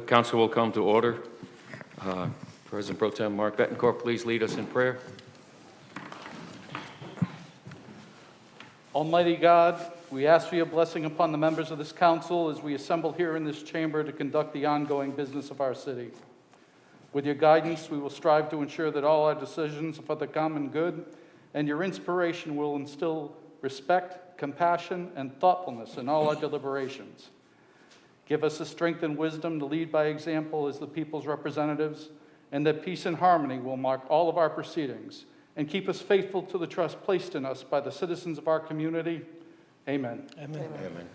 Council will come to order. President Pro Tem Mark Bettencourt, please lead us in prayer. Almighty God, we ask for your blessing upon the members of this council as we assemble here in this chamber to conduct the ongoing business of our city. With your guidance, we will strive to ensure that all our decisions are for the common good, and your inspiration will instill respect, compassion, and thoughtfulness in all our deliberations. Give us the strength and wisdom to lead by example as the people's representatives, and that peace and harmony will mark all of our proceedings, and keep us faithful to the trust placed in us by the citizens of our community. Amen. Amen. Amen.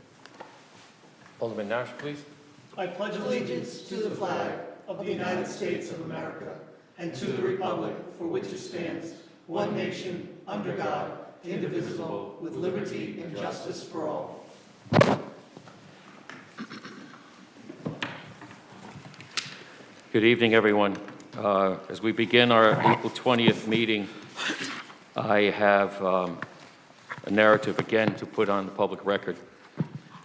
Alderman Nash, please. I pledge allegiance to the flag of the United States of America and to the republic for which it stands, one nation, under God, indivisible, with liberty and justice for all. Good evening, everyone. As we begin our April 20th meeting, I have a narrative again to put on the public record.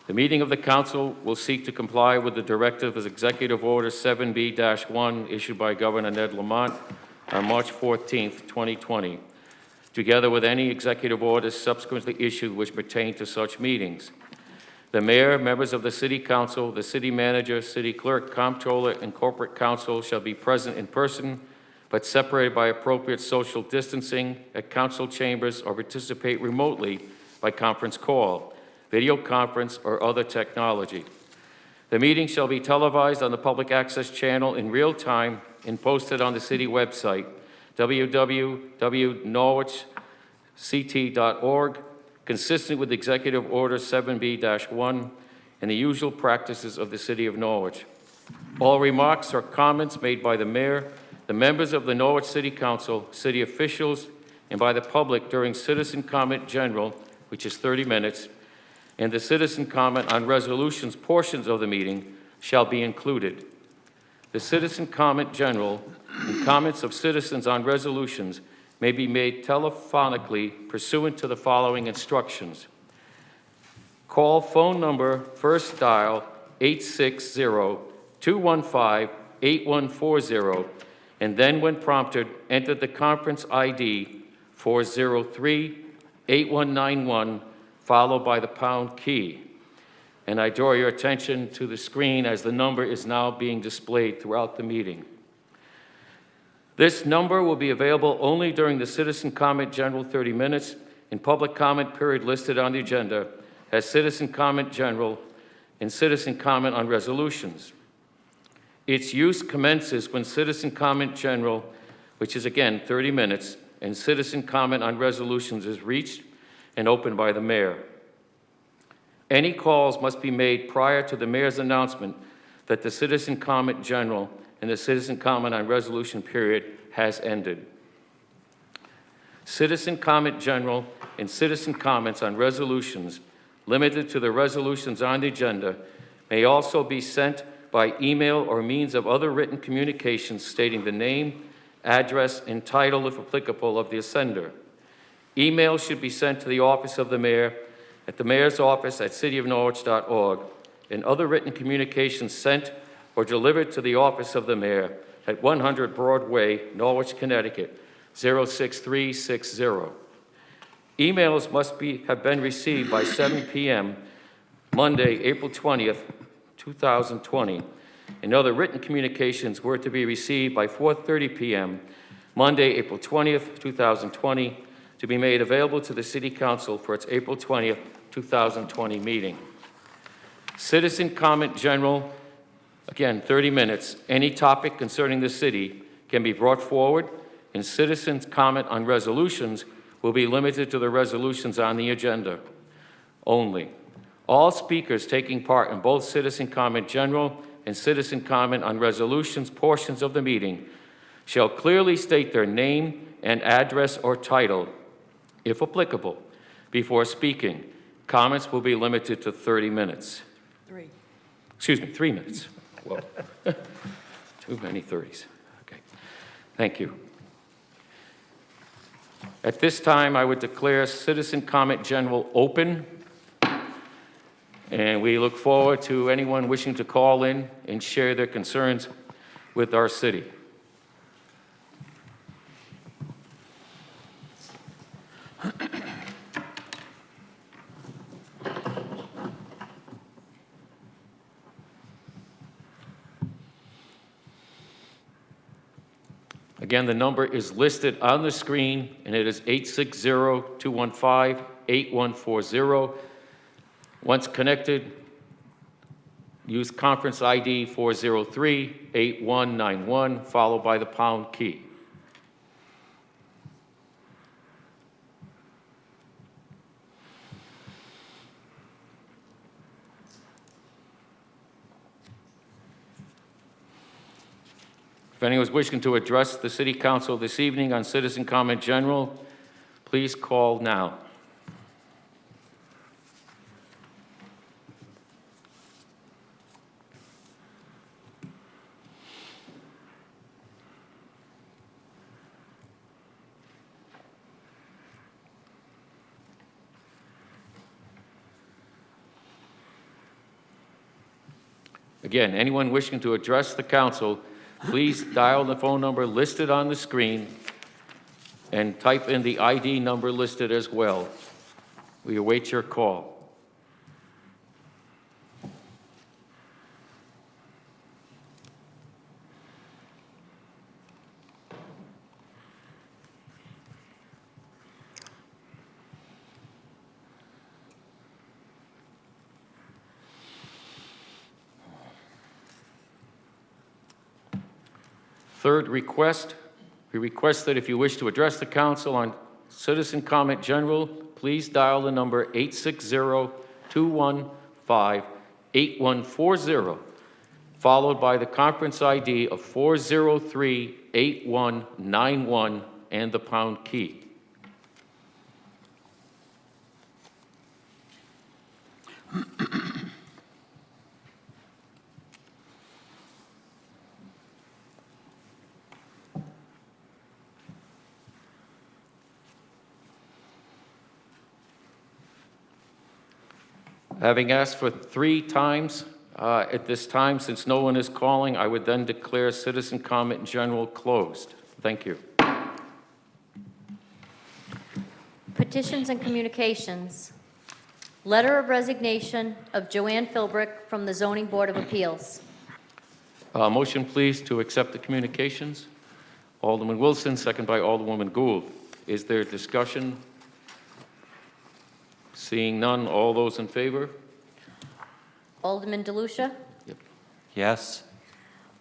The meeting of the council will seek to comply with the directive of Executive Order 7B-1 issued by Governor Ned Lamont on March 14th, 2020, together with any executive orders subsequently issued which pertain to such meetings. The mayor, members of the city council, the city manager, city clerk, comptroller, and corporate council shall be present in person, but separated by appropriate social distancing at council chambers or participate remotely by conference call, video conference, or other technology. The meeting shall be televised on the public access channel in real time and posted on the city website, www.norwichct.org, consistent with Executive Order 7B-1 and the usual practices of the City of Norwich. All remarks or comments made by the mayor, the members of the Norwich City Council, city officials, and by the public during citizen comment general, which is 30 minutes, and the citizen comment on resolutions portions of the meeting shall be included. The citizen comment general and comments of citizens on resolutions may be made telephonically pursuant to the following instructions. Call phone number, first dial 860-215-8140, and then when prompted, enter the conference ID 403-8191, followed by the pound key. And I draw your attention to the screen as the number is now being displayed throughout the meeting. This number will be available only during the citizen comment general 30 minutes and public comment period listed on the agenda as citizen comment general and citizen comment on resolutions. Its use commences when citizen comment general, which is again 30 minutes, and citizen comment on resolutions is reached and opened by the mayor. Any calls must be made prior to the mayor's announcement that the citizen comment general and the citizen comment on resolution period has ended. Citizen comment general and citizen comments on resolutions limited to the resolutions on the agenda may also be sent by email or means of other written communications stating the name, address, and title, if applicable, of the sender. Email should be sent to the office of the mayor at the mayor's office at cityofnorwich.org, and other written communications sent or delivered to the office of the mayor at 100 Broadway, Norwich, Connecticut, 06360. Emails must have been received by 7 p.m. Monday, April 20th, 2020, and other written communications were to be received by 4:30 p.m. Monday, April 20th, 2020, to be made available to the City Council for its April 20th, 2020 meeting. Citizen comment general, again, 30 minutes. Any topic concerning the city can be brought forward, and citizens' comment on resolutions will be limited to the resolutions on the agenda only. All speakers taking part in both citizen comment general and citizen comment on resolutions portions of the meeting shall clearly state their name and address or title, if applicable, before speaking. Comments will be limited to 30 minutes. 3 minutes. Whoa. Too many 30s. Okay. Thank you. At this time, I would declare citizen comment general open And we look forward to anyone wishing to call in and share their concerns with our city. Again, the number is listed on the screen, and it is 860-215-8140. Once connected, use conference ID 403-8191, followed by the pound key. If anyone is wishing to address the City Council this evening on citizen comment general, please call now. Again, anyone wishing to address the council, please dial the phone number listed on the screen and type in the ID number listed as well. We await your call. Third request, we request that if you wish to address the council on citizen comment general, please dial the number 860-215-8140, followed by the conference ID of 403-8191 and the pound key. Having asked for 3 times at this time, since no one is calling, I would then declare citizen comment in general closed. Thank you. Petitions and communications. Letter of resignation of Joanne Philbrick from the Zoning Board of Appeals. Motion, please, to accept the communications. Alderman Wilson, second by Alderwoman Gould. Is there discussion? Seeing none, all those in favor? Alderman DeLucia? Yes.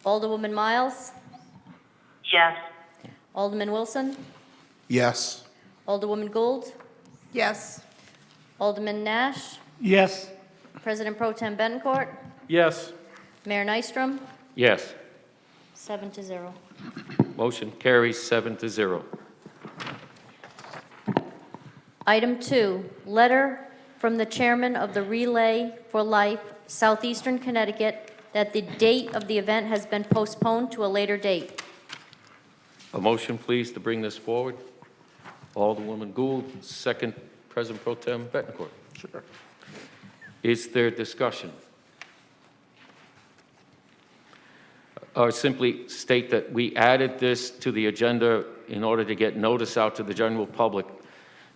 Alderwoman Miles? Yes. Alderman Wilson? Yes. Alderwoman Gould? Yes. Alderman Nash? Yes. President Pro Tem Bettencourt? Yes. Mayor Nystrom? Yes. 7-0. Motion carries 7-0. Item 2, letter from the chairman of the Relay for Life Southeastern Connecticut that the date of the event has been postponed to a later date. A motion, please, to bring this forward. Alderwoman Gould, second President Pro Tem Bettencourt. Sure. Is there discussion? Simply state that we added this to the agenda in order to get notice out to the general public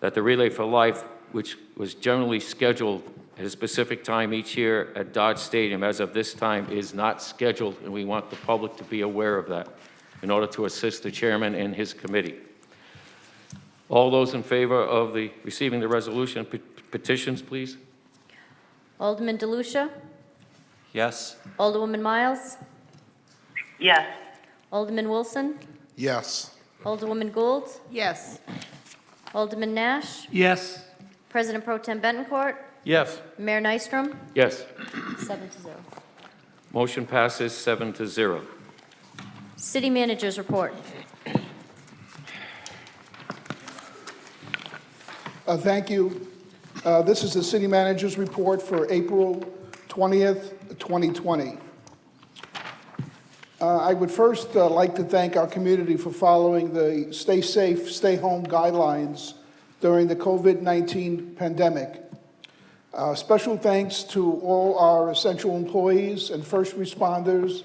that the Relay for Life, which was generally scheduled at a specific time each year at Dodge Stadium, as of this time is not scheduled, and we want the public to be aware of that in order to assist the chairman and his committee. All those in favor of receiving the resolution petitions, please. Alderman DeLucia? Yes. Alderwoman Miles? Yes. Alderman Wilson? Yes. Alderwoman Gould? Yes. Alderman Nash? Yes. President Pro Tem Bettencourt? Yes. Mayor Nystrom? Yes. 7-0. Motion passes 7-0. City Manager's Report. Thank you. This is the City Manager's Report for April 20th, 2020. I would first like to thank our community for following the stay safe, stay home guidelines during the COVID-19 pandemic. Special thanks to all our essential employees and first responders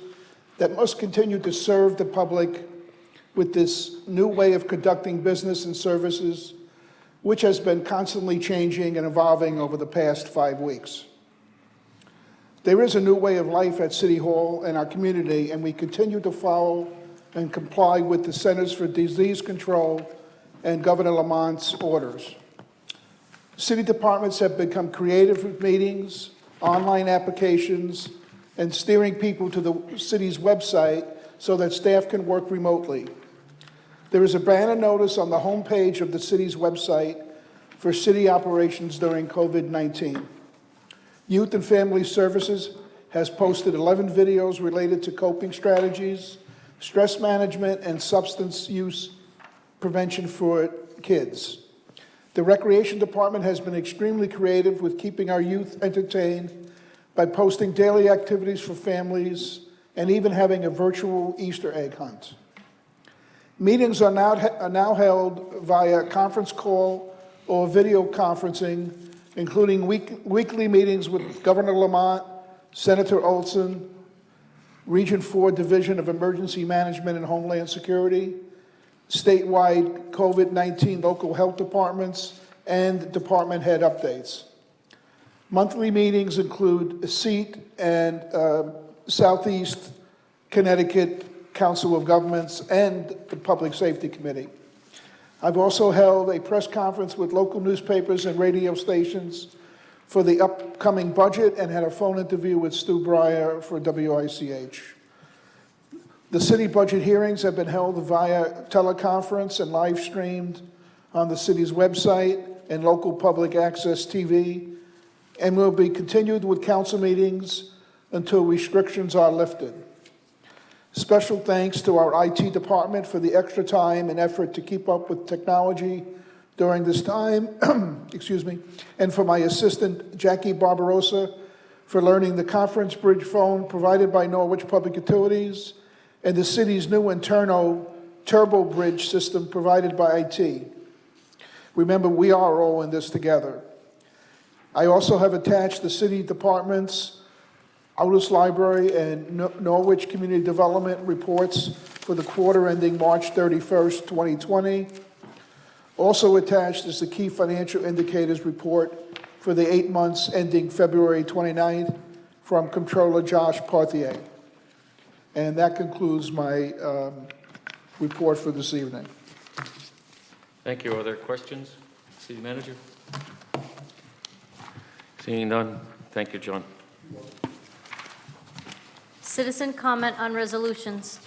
that must continue to serve the public with this new way of conducting business and services, which has been constantly changing and evolving over the past 5 weeks. There is a new way of life at City Hall and our community, and we continue to follow and comply with the Centers for Disease Control and Governor Lamont's orders. City departments have become creative with meetings, online applications, and steering people to the city's website so that staff can work remotely. There is a banner notice on the homepage of the city's website for city operations during COVID-19. Youth and Family Services has posted 11 videos related to coping strategies, stress management, and substance use prevention for kids. The Recreation Department has been extremely creative with keeping our youth entertained by posting daily activities for families and even having a virtual Easter egg hunt. Meetings are now held via conference call or video conferencing, including weekly meetings with Governor Lamont, Senator Olson, Region 4 Division of Emergency Management and Homeland Security, statewide COVID-19 local health departments, and department head updates. Monthly meetings include SEAT and Southeast Connecticut Council of Governments and the Public Safety Committee. I've also held a press conference with local newspapers and radio stations for the upcoming budget and had a phone interview with Stu Breyer for WICH. The city budget hearings have been held via teleconference and live streamed on the city's website and local public access TV, and will be continued with council meetings until restrictions are lifted. Special thanks to our IT department for the extra time and effort to keep up with technology during this time, excuse me, and for my assistant, Jackie Barbarossa, for learning the conference bridge phone provided by Norwich Public Utilities and the city's new internal turbo bridge system provided by IT. Remember, we are all in this together. I also have attached the city departments, Aldous Library, and Norwich Community Development reports for the quarter ending March 31st, 2020. Also attached is the key financial indicators report for the 8 months ending February 29th from Comptroller Josh Parthier. And that concludes my report for this evening. Thank you. Are there questions? City Manager? Seeing none, thank you, John. Citizen comment on resolutions.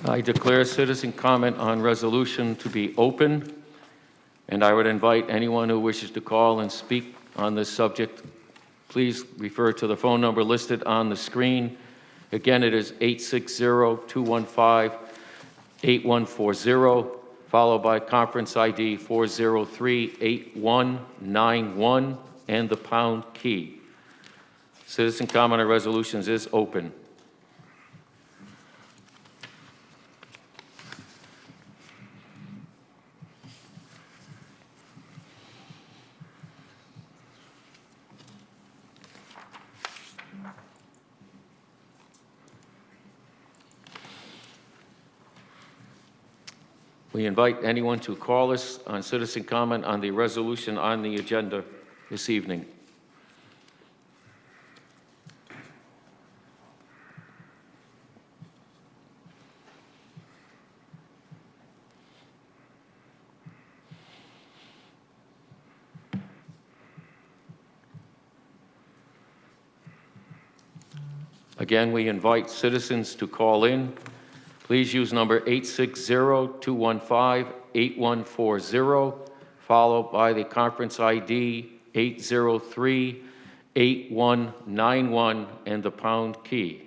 I declare citizen comment on resolution to be open, and I would invite anyone who wishes to call and speak on this subject. Please refer to the phone number listed on the screen. Again, it is 860-215-8140, followed by conference ID 403-8191 and the pound key. Citizen comment on resolutions is open. We invite anyone to call us on citizen comment on the resolution on the agenda this evening. Again, we invite citizens to call in. Please use number 860-215-8140, followed by the conference ID 803-8191 and the pound key.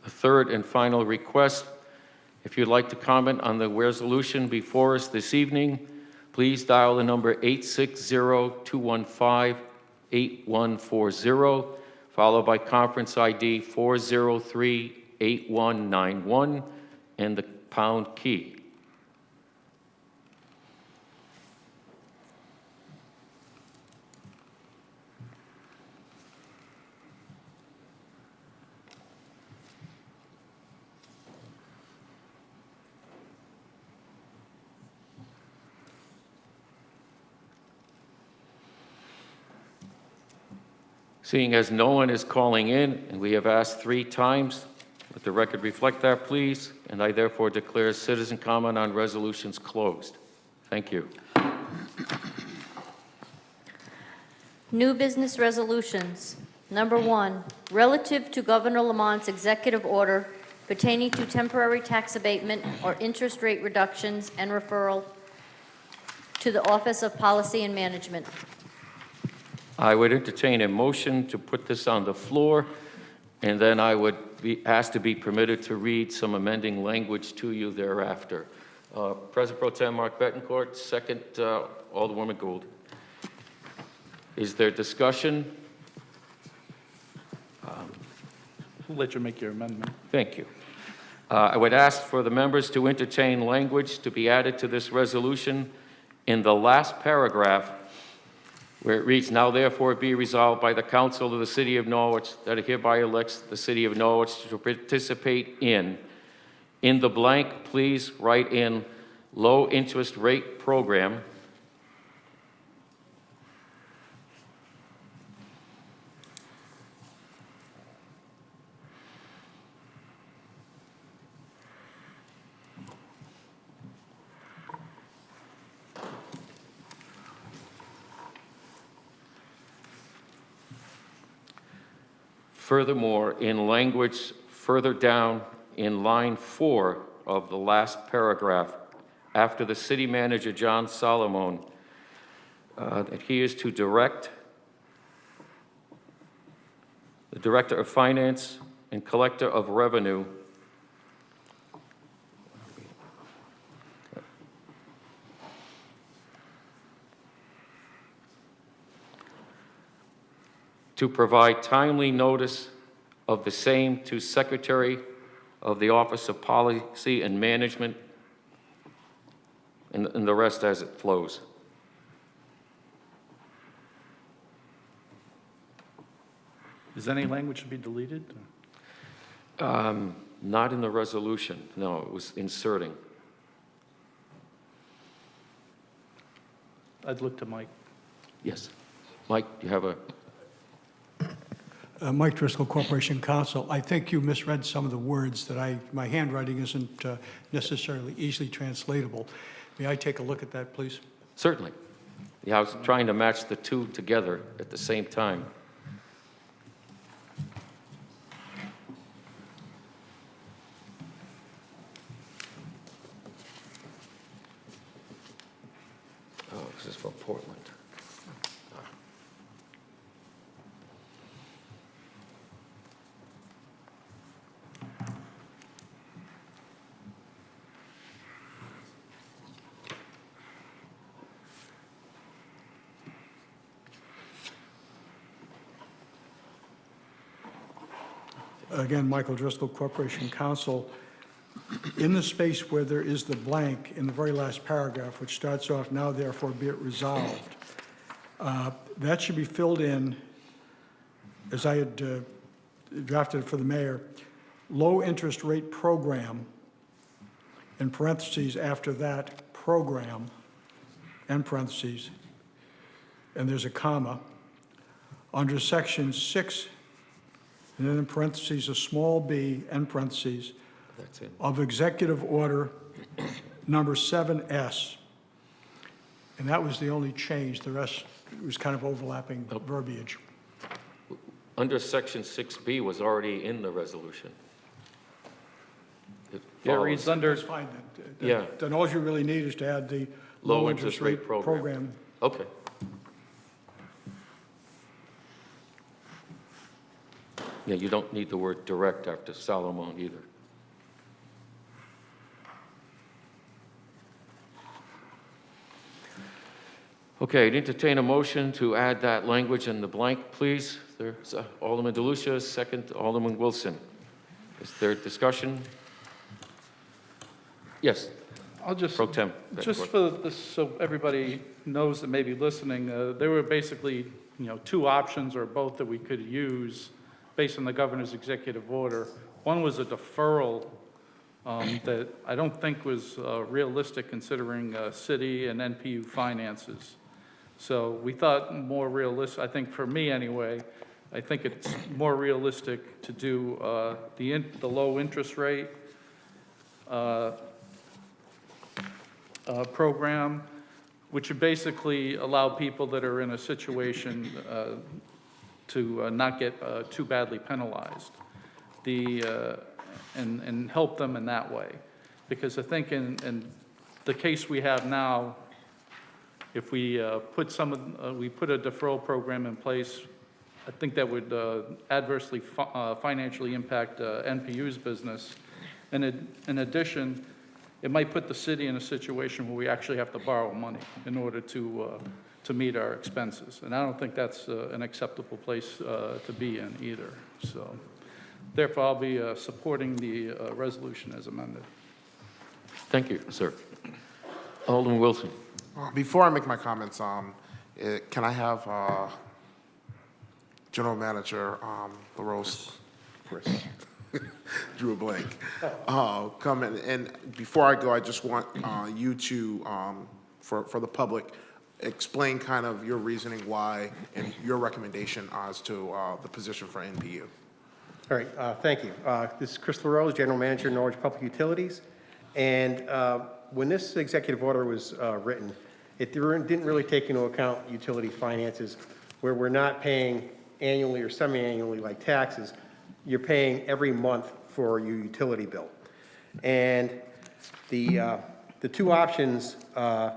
The third and final request If you'd like to comment on the resolution before us this evening, please dial the number 860-215-8140, followed by conference ID 403-8191, and the pound key. Seeing as no one is calling in, and we have asked 3 times, let the record reflect that, please, and I therefore declare citizen comment on resolutions closed. Thank you. New business resolutions. Number 1, relative to Governor Lamont's executive order pertaining to temporary tax abatement or interest rate reductions and referral to the Office of Policy and Management. I would entertain a motion to put this on the floor, and then I would be asked to be permitted to read some amending language to you thereafter. President Pro Tem Mark Betancourt, second Alderwoman Gould. Is there discussion? We'll let you make your amendment. Thank you. I would ask for the members to entertain language to be added to this resolution in the last paragraph, where it reads, "Now therefore be resolved by the Council of the City of Norwich that it hereby elects the City of Norwich to participate in the blank, please write in low interest rate program Furthermore, in language further down in line 4 of the last paragraph, after the city manager, John Solomon, that he is to direct the Director of Finance and Collector of Revenue to provide timely notice of the same to Secretary of the Office of Policy and Management, and the rest as it flows. Is any language to be deleted? Not in the resolution, no, it was inserting. I'd look to Mike. Yes. Mike, you have a... Mike Driscoll, Corporation Counsel. I think you misread some of the words that my handwriting isn't necessarily easily translatable. May I take a look at that, please? Certainly. Yeah, I was trying to match the two together at the same time. Oh, this is for Portland. Again, Michael Driscoll, Corporation Counsel. In the space where there is the blank in the very last paragraph, which starts off, "Now therefore be it resolved," that should be filled in, as I had drafted for the mayor, low interest rate program, in parentheses after that, program, end parentheses, and there's a comma, under section 6, and then in parentheses, a small b, end parentheses, That's it. of Executive Order number 7S. And that was the only change. The rest was kind of overlapping verbiage. Under section 6B was already in the resolution. It Yeah, it follows. reads under, That's fine. Yeah. Then all you really need is to add the low interest rate program. Okay. Yeah, you don't need the word direct after Solomon either. Okay, I'd entertain a motion to add that language in the blank, please. There's Alderman DeLucia, second Alderman Wilson. Is there discussion? Yes, I'll just, Pro Tem. just for this, so everybody knows that may be listening, there were basically, two options or both that we could use based on the governor's executive order. One was a deferral that I don't think was realistic considering city and NPU finances. So we thought more realistic, I think for me anyway, I think it's more realistic to do the low interest rate program, which would basically allow people that are in a situation to not get too badly penalized, and help them in that way. Because I think in the case we have now, if we put we put a deferral program in place, I think that would adversely financially impact NPU's business. And in addition, it might put the city in a situation where we actually have to borrow money in order to meet our expenses. And I don't think that's an acceptable place to be in either. So therefore, I'll be supporting the resolution as amended. Thank you, sir. Alderman Wilson. Before I make my comments, can I have General Manager LaRose, Chris, drew a blank, come in? And before I go, I just want you to, for the public, explain kind of your reasoning why and your recommendation as to the position for NPU. All right, thank you. This is Chris LaRose, General Manager, Norwich Public Utilities. And when this executive order was written, it didn't really take into account utility finances, where we're not paying annually or semi-annually like taxes. You're paying every month for your utility bill. And the two options, the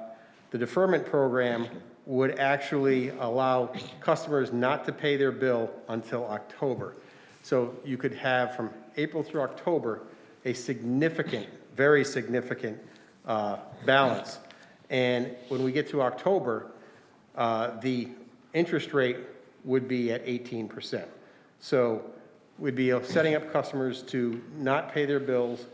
deferment program would actually allow customers not to pay their bill until October. So you could have from April through October a significant, very significant balance. And when we get to October, the interest rate would be at 18%. So we'd be setting up customers to not pay their bills,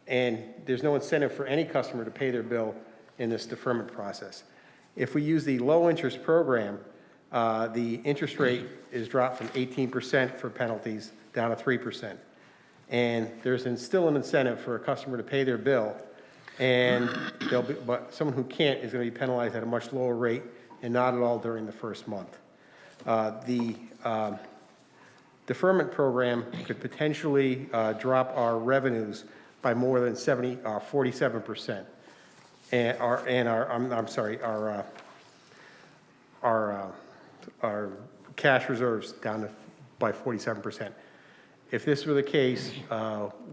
and there's no incentive for any customer to pay their bill in this deferment process. If we use the low interest program, the interest rate is dropped from 18% for penalties down to 3%. And there's still an incentive for a customer to pay their bill, and but someone who can't is going to be penalized at a much lower rate and not at all during the first month. The deferment program could potentially drop our revenues by more than 47%, and our cash reserves down by 47%. If this were the case,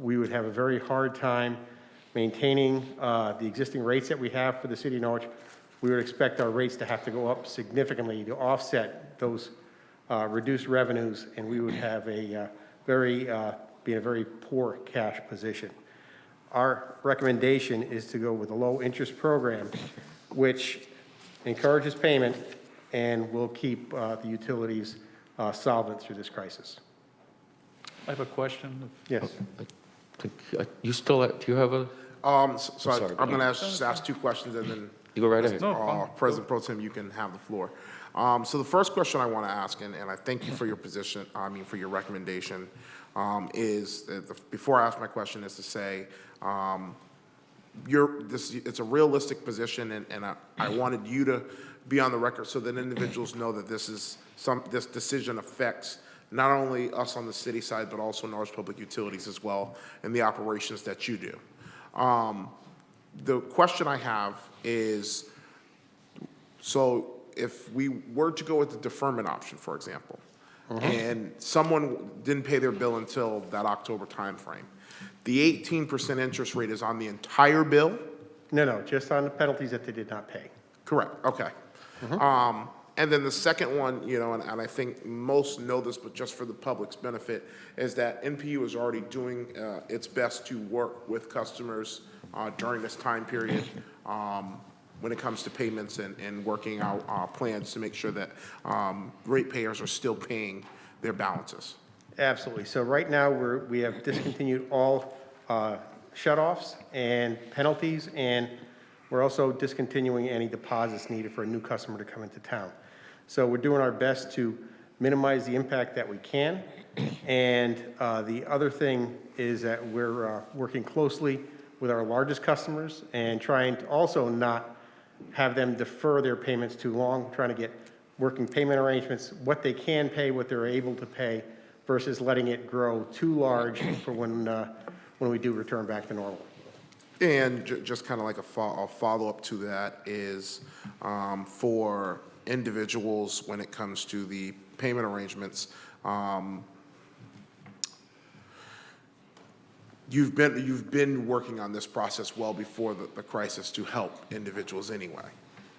we would have a very hard time maintaining the existing rates that we have for the city of Norwich. We would expect our rates to have to go up significantly to offset those reduced revenues, and we would have be in a very poor cash position. Our recommendation is to go with a low interest program, which encourages payment and will keep the utilities solvent through this crisis. I have a question. Yes. You still, do you have a, So I'm going to ask two questions, and then you go right ahead. No problem. President Pro Tem, you can have the floor. So the first question I want to ask, and I thank you for your position, for your recommendation, before I ask my question, is to say, it's a realistic position, and I wanted you to be on the record so that individuals know that this decision affects not only us on the city side, but also Norwich Public Utilities as well, and the operations that you do. The question I have is, so if we were to go with the deferment option, for example, and someone didn't pay their bill until that October timeframe, the 18% interest rate is on the entire bill? No, just on the penalties that they did not pay. Correct, okay. And then the second one, and I think most know this, but just for the public's benefit, is that NPU is already doing its best to work with customers during this time period. when it comes to payments and working out plans to make sure that ratepayers are still paying their balances. Absolutely. So right now, we have discontinued all shut-offs and penalties, and we're also discontinuing any deposits needed for a new customer to come into town. So we're doing our best to minimize the impact that we can. And the other thing is that we're working closely with our largest customers and trying to also not have them defer their payments too long, trying to get working payment arrangements, what they can pay, what they're able to pay, versus letting it grow too large for when we do return back to normal. And just kind of like a follow-up to that is for individuals when it comes to the payment arrangements, you've been working on this process well before the crisis to help individuals anyway.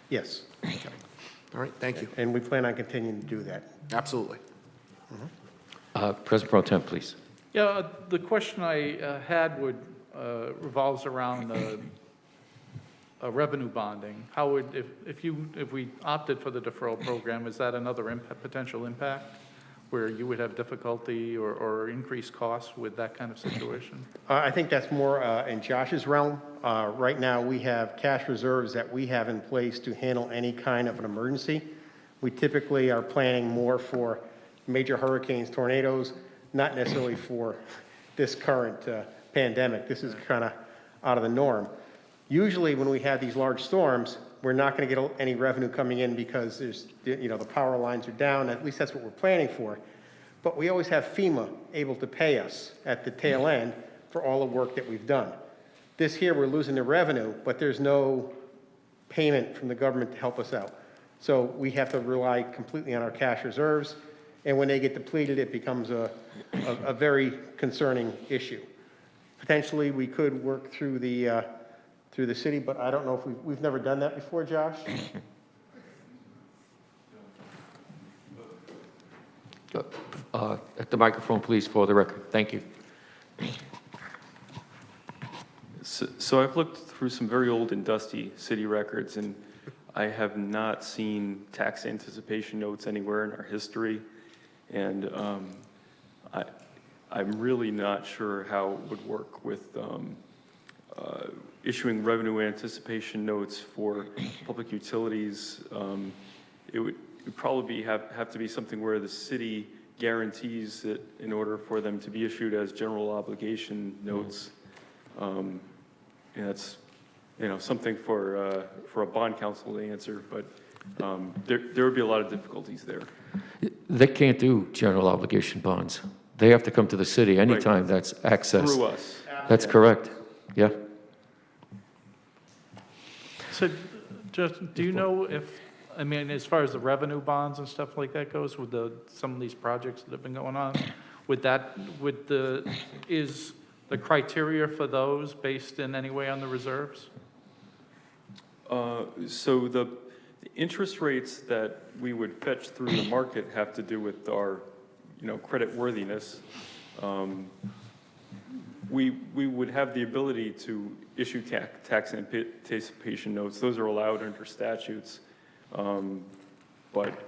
Yes. Okay. All right, thank you. And we plan on continuing to do that. Absolutely. President Pro Tem, please. Yeah, the question I had revolves around revenue bonding. How would, if we opted for the deferral program, is that another potential impact where you would have difficulty or increased costs with that kind of situation? I think that's more in Josh's realm. Right now, we have cash reserves that we have in place to handle any kind of an emergency. We typically are planning more for major hurricanes, tornadoes, not necessarily for this current pandemic. This is kind of out of the norm. Usually, when we have these large storms, we're not going to get any revenue coming in because the power lines are down. At least that's what we're planning for. But we always have FEMA able to pay us at the tail end for all the work that we've done. This year, we're losing the revenue, but there's no payment from the government to help us out. So we have to rely completely on our cash reserves. And when they get depleted, it becomes a very concerning issue. Potentially, we could work through the city, but I don't know if we've never done that before, Josh? At the microphone, please, for the record. Thank you. So I've looked through some very old and dusty city records, and I have not seen tax anticipation notes anywhere in our history. And I'm really not sure how it would work with issuing revenue anticipation notes for public utilities. It would probably have to be something where the city guarantees that in order for them to be issued as general obligation notes. And that's something for a bond council to answer, but there would be a lot of difficulties there. They can't do general obligation bonds. They have to come to the city anytime that's accessed. Through us. That's correct. Yeah. So, just, do you know if, as far as the revenue bonds and stuff like that goes with some of these projects that have been going on, is the criteria for those based in any way on the reserves? So the interest rates that we would fetch through the market have to do with our, credit worthiness. We would have the ability to issue tax anticipation notes. Those are allowed under statutes. But,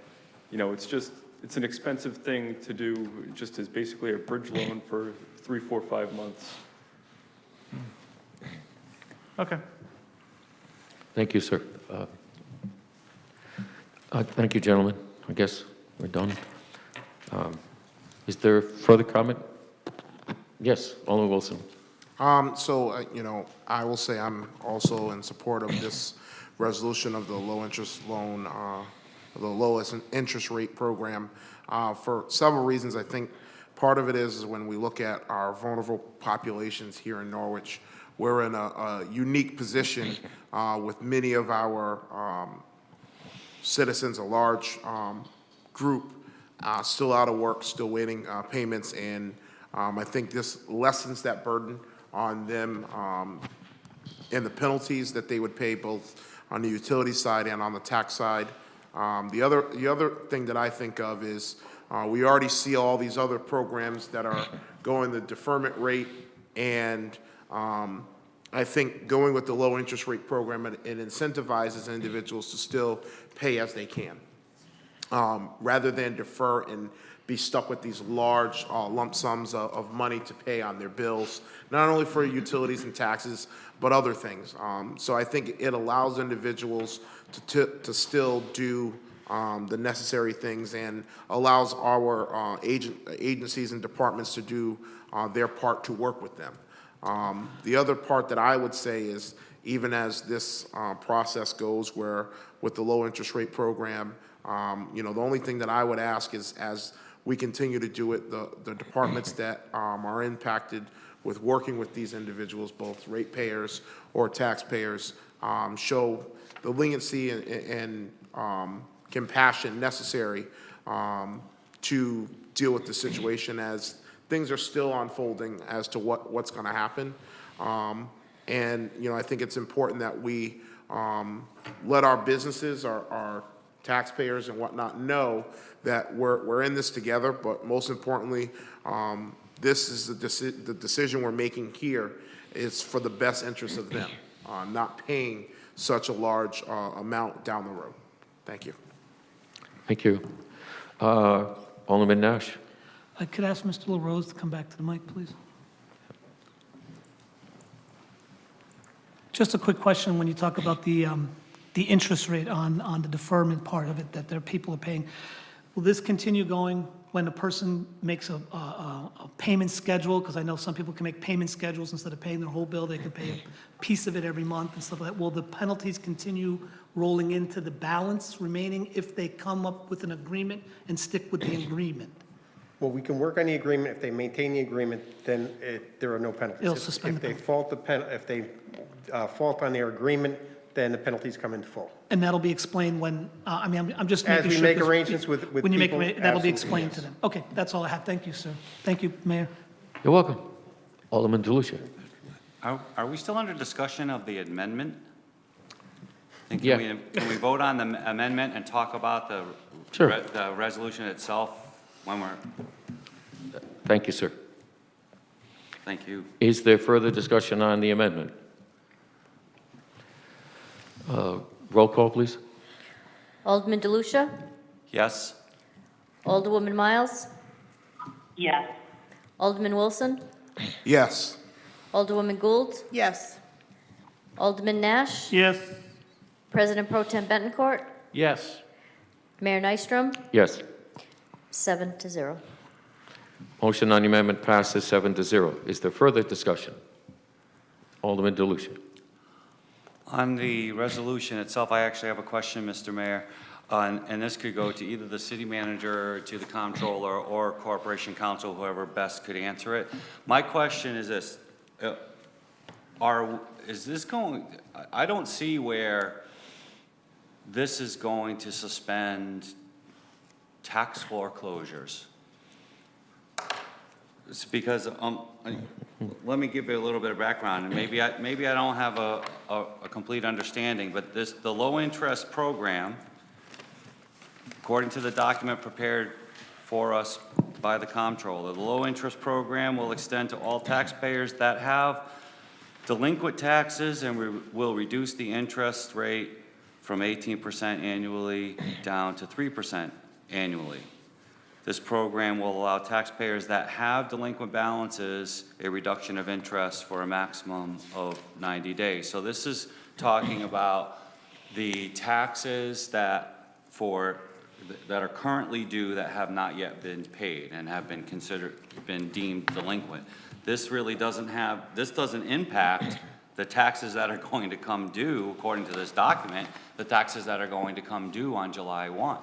it's an expensive thing to do just as basically a bridge loan for 3, 4, 5 months. Okay. Thank you, sir. Thank you, gentlemen. I guess we're done. Is there further comment? Yes, Alderman Wilson. I will say I'm also in support of this resolution of the low-interest loan, the lowest interest rate program, for several reasons. I think part of it is when we look at our vulnerable populations here in Norwich, we're in a unique position with many of our citizens, a large group, still out of work, still waiting payments, and I think this lessens that burden on them and the penalties that they would pay both on the utility side and on the tax side. The other thing that I think of is we already see all these other programs that are going the deferment rate, and I think going with the low interest rate program, it incentivizes individuals to still pay as they can, rather than defer and be stuck with these large lump sums of money to pay on their bills, not only for utilities and taxes, but other things. So I think it allows individuals to still do the necessary things and allows our agencies and departments to do their part to work with them. The other part that I would say is, even as this process goes, where with the low interest rate program, the only thing that I would ask is, as we continue to do it, the departments that are impacted with working with these individuals, both ratepayers or taxpayers, show the leniency and compassion necessary to deal with the situation as things are still unfolding as to what's going to happen. And I think it's important that we let our businesses, our taxpayers and whatnot know that we're in this together, but most importantly, this is the decision we're making here is for the best interest of them, not paying such a large amount down the road. Thank you. Thank you. Alderman Nash. I could ask Mr. LaRose to come back to the mic, please. Just a quick question. When you talk about the interest rate on the deferment part of it that their people are paying, will this continue going when a person makes a payment schedule? Because I know some people can make payment schedules instead of paying their whole bill. They can pay a piece of it every month and stuff like that. Will the penalties continue rolling into the balance remaining if they come up with an agreement and stick with the agreement? Well, we can work on the agreement. If they maintain the agreement, then there are no penalties. It'll suspend If the they fault on their agreement, then the penalties come in full. And that'll be explained when, I'm just As making we sure. make 'cause arrangements with when you make people, that'll be absolutely, explained yes. to them. Okay, that's all I have. Thank you, sir. Thank you, Mayor. You're welcome. Alderman DeLucia. Are we still under discussion of the amendment? And Yeah. Can we vote on the amendment and talk about the Sure. the resolution itself when we're, Thank you, sir. thank you. Is there further discussion on the amendment? Roll call, please. Alderman DeLucia? Yes? Alderwoman Miles? Yes. Alderman Wilson? Yes. Alderwoman Gould? Yes. Alderman Nash? Yes. President Pro Tem Bettencourt? Yes. Mayor Nystrom? Yes. 7-0. Motion on the amendment passes 7-0. Is there further discussion? Alderman DeLucia. On the resolution itself, I actually have a question, Mr. Mayor, and this could go to either the city manager, to the comptroller, or corporation counsel, whoever best could answer it. My question is this: is this going? I don't see where this is going to suspend tax foreclosures. It's because, let me give you a little bit of background, and maybe I don't have a complete understanding, but the low interest program, according to the document prepared for us by the comptroller, the low interest program will extend to all taxpayers that have delinquent taxes, and we will reduce the interest rate from 18% annually down to 3% annually. This program will allow taxpayers that have delinquent balances a reduction of interest for a maximum of 90 days. So this is talking about the taxes that are currently due that have not yet been paid and have been deemed delinquent. This really doesn't impact the taxes that are going to come due, according to this document, the taxes that are going to come due on July 1.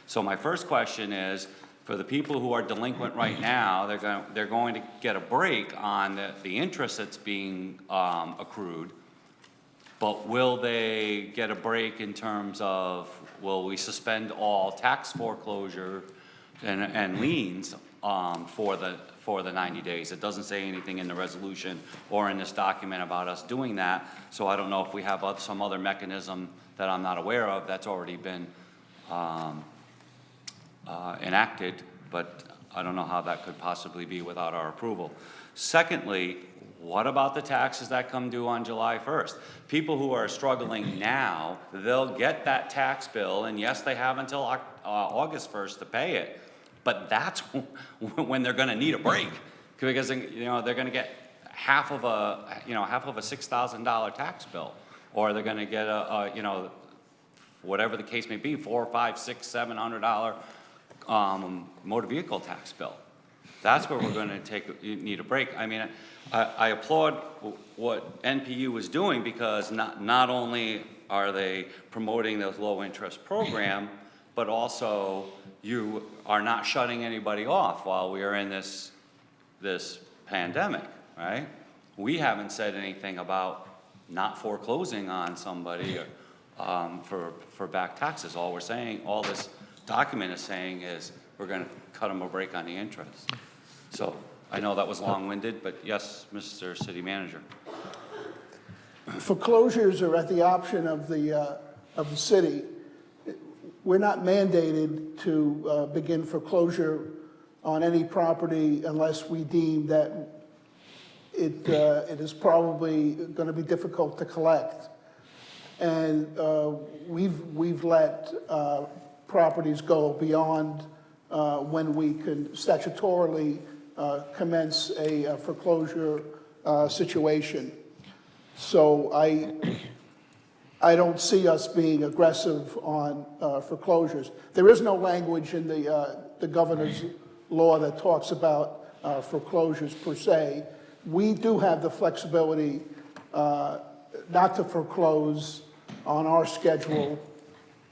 So my first question is, for the people who are delinquent right now, they're going to get a break on the interest that's being accrued, but will they get a break in terms of, will we suspend all tax foreclosure and liens for the 90 days? It doesn't say anything in the resolution or in this document about us doing that, so I don't know if we have some other mechanism that I'm not aware of that's already been enacted, but I don't know how that could possibly be without our approval. Secondly, what about the taxes that come due on July 1st? People who are struggling now, they'll get that tax bill, and yes, they have until August 1st to pay it, but that's when they're gonna need a break, because, you know, they're gonna get half of a $6,000 tax bill, or they're gonna get you know, whatever the case may be, $400, $500, $600, $700 motor vehicle tax bill. That's where we're gonna need a break. I mean, I applaud what NPU is doing, because not only are they promoting this low-interest program, but also you are not shutting anybody off while we are in this pandemic, right? We haven't said anything about not foreclosing on somebody or, for back taxes. All we're saying, all this document is saying is we're gonna cut them a break on the interest. So I know that was long-winded, but yes, Mr. City Manager. Foreclosures are at the option of the city. We're not mandated to begin foreclosure on any property unless we deem that it is probably going to be difficult to collect. And we've let properties go beyond when we can statutorily commence a foreclosure situation. So I don't see us being aggressive on foreclosures. There is no language in the governor's law that talks about foreclosures per se. We do have the flexibility not to foreclose on our schedule.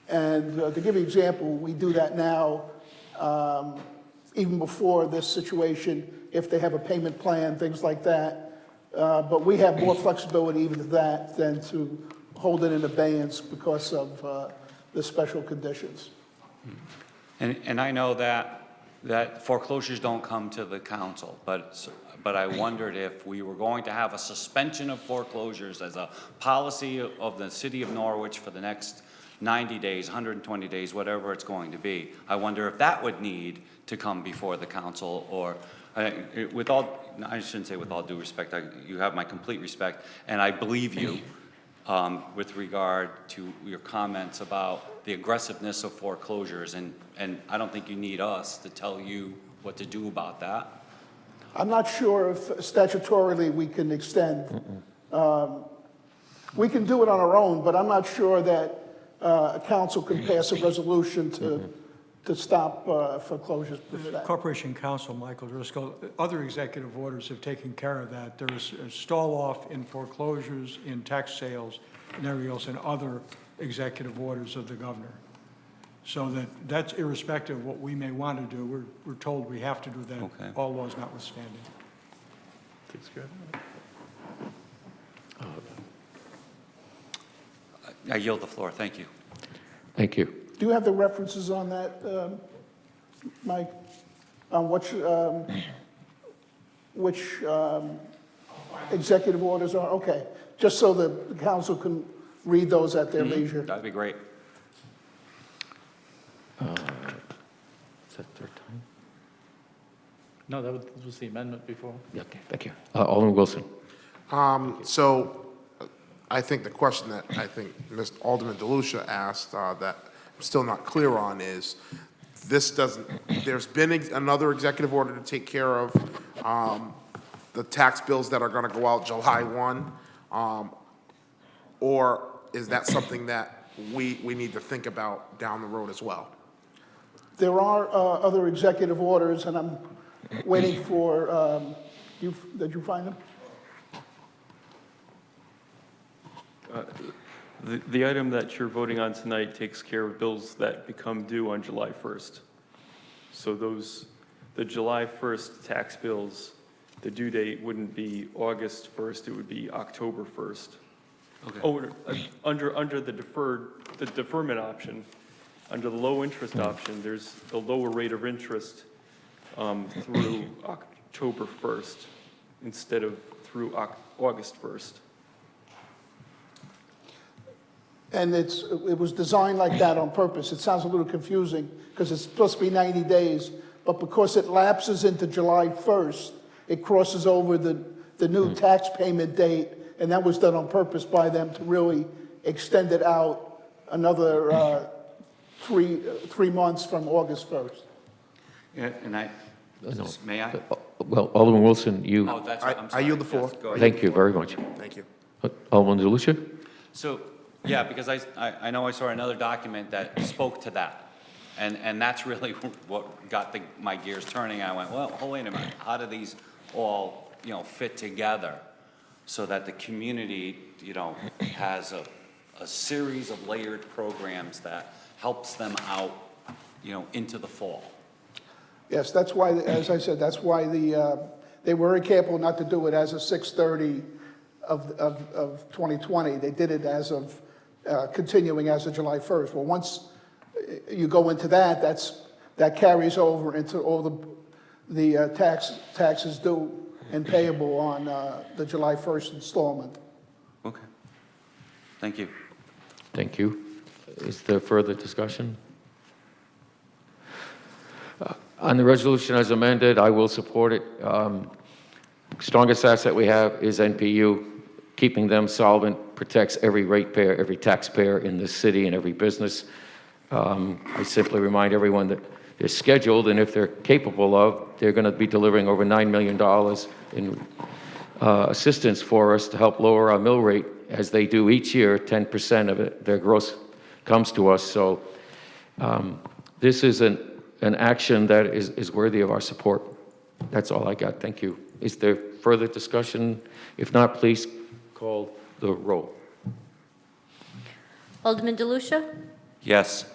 And to give you an example, we do that now, even before this situation, if they have a payment plan, things like that. But we have more flexibility even to that than to hold it in abeyance because of the special conditions. And I know that foreclosures don't come to the council, but I wondered if we were going to have a suspension of foreclosures as a policy of the city of Norwich for the next 90 days, 120 days, whatever it's going to be. I wonder if that would need to come before the council, or with all, I shouldn't say with all due respect, you have my complete respect, and I believe you with regard to your comments about the aggressiveness of foreclosures, and I don't think you need us to tell you what to do about that. I'm not sure if statutorily we can extend. We can do it on our own, but I'm not sure that a council can pass a resolution to stop foreclosures per se. Corporation Counsel, Michael Driscoll, other executive orders have taken care of that. There is a stall off in foreclosures, in tax sales, and everything else, and other executive orders of the governor. So that's irrespective of what we may want to do. We're told we have to do that, Okay. all laws notwithstanding. Takes care of that. I yield the floor, thank you. Thank you. Do you have the references on that, Mike? On which executive orders are? Okay, just so the council can read those at their leisure. That'd be great. Is that third time? No, that was the amendment before. Yeah, okay, thank you. Alderman Wilson. So I think the question that I think Mr. Alderman DeLucia asked that I'm still not clear on is, there's been another executive order to take care of the tax bills that are going to go out July 1, or is that something that we need to think about down the road as well? There are other executive orders, and I'm waiting for, did you find them? The item that you're voting on tonight takes care of bills that become due on July 1st. So the July 1st tax bills, the due date wouldn't be August 1st, it would be October 1st. Okay. Oh, under the deferment option, under the low interest option, there's a lower rate of interest through October 1st instead of through August 1st. And it was designed like that on purpose. It sounds a little confusing because it's supposed to be 90 days, but because it lapses into July 1st, it crosses over the the new tax payment date, and that was done on purpose by them to really extend it out another 3 months from August 1st. Yeah, and may I? Well, Alderman Wilson, you, Oh, that's right, I'm I sorry. yield the floor. Yes, go ahead. thank you very much. Thank you. Alderman DeLucia? So, yeah, because I know I saw another document that spoke to that. And that's really what got my gears turning. I went, well, wait a minute, how do these all, fit together so that the community, has a series of layered programs that helps them out, into the fall? Yes, that's why, as I said, that's why they were very careful not to do it as of 6/30 of 2020. They did it as of, continuing as of July 1st. Well, once you go into that, that carries over into all the taxes due and payable on the July 1st installment. Okay. Thank you. Thank you. Is there further discussion? On the resolution as amended, I will support it. Strongest asset we have is NPU. Keeping them solvent protects every ratepayer, every taxpayer in this city and every business. I simply remind everyone that they're scheduled, and if they're capable of, they're going to be delivering over $9 million in assistance for us to help lower our mill rate, as they do each year. 10% of it, their gross, comes to us. So this is an action that is worthy of our support. That's all I got. Thank you. Is there further discussion? If not, please call the roll. Alderman DeLucia? Yes.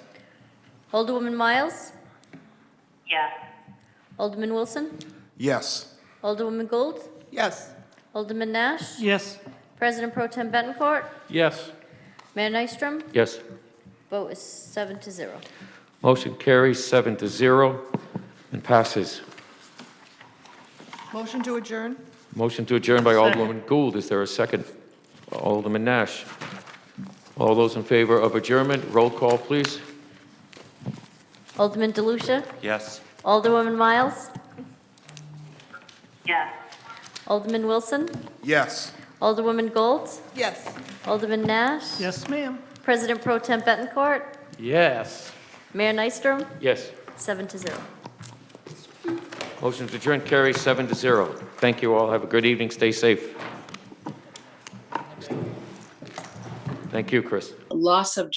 Alderwoman Miles? Yes. Alderman Wilson? Yes. Alderwoman Gould? Yes. Alderman Nash? Yes. President Pro Tem Bettencourt? Yes. Mayor Nystrom? Yes. Vote is 7-0. Motion carries 7-0 and passes. Motion to adjourn? Motion to adjourn by Alderwoman Gould. Is there a second? Alderman Nash. All those in favor of adjournment, roll call, please. Alderman DeLucia? Yes. Alderwoman Miles? Yes. Alderman Wilson? Yes. Alderwoman Gould? Yes. Alderman Nash? Yes, ma'am. President Pro Tem Bettencourt? Yes. Mayor Nystrom? Yes. 7-0. Motion to adjourn carries 7-0. Thank you all. Have a good evening. Stay safe. Thank you, Chris. Loss of jobs.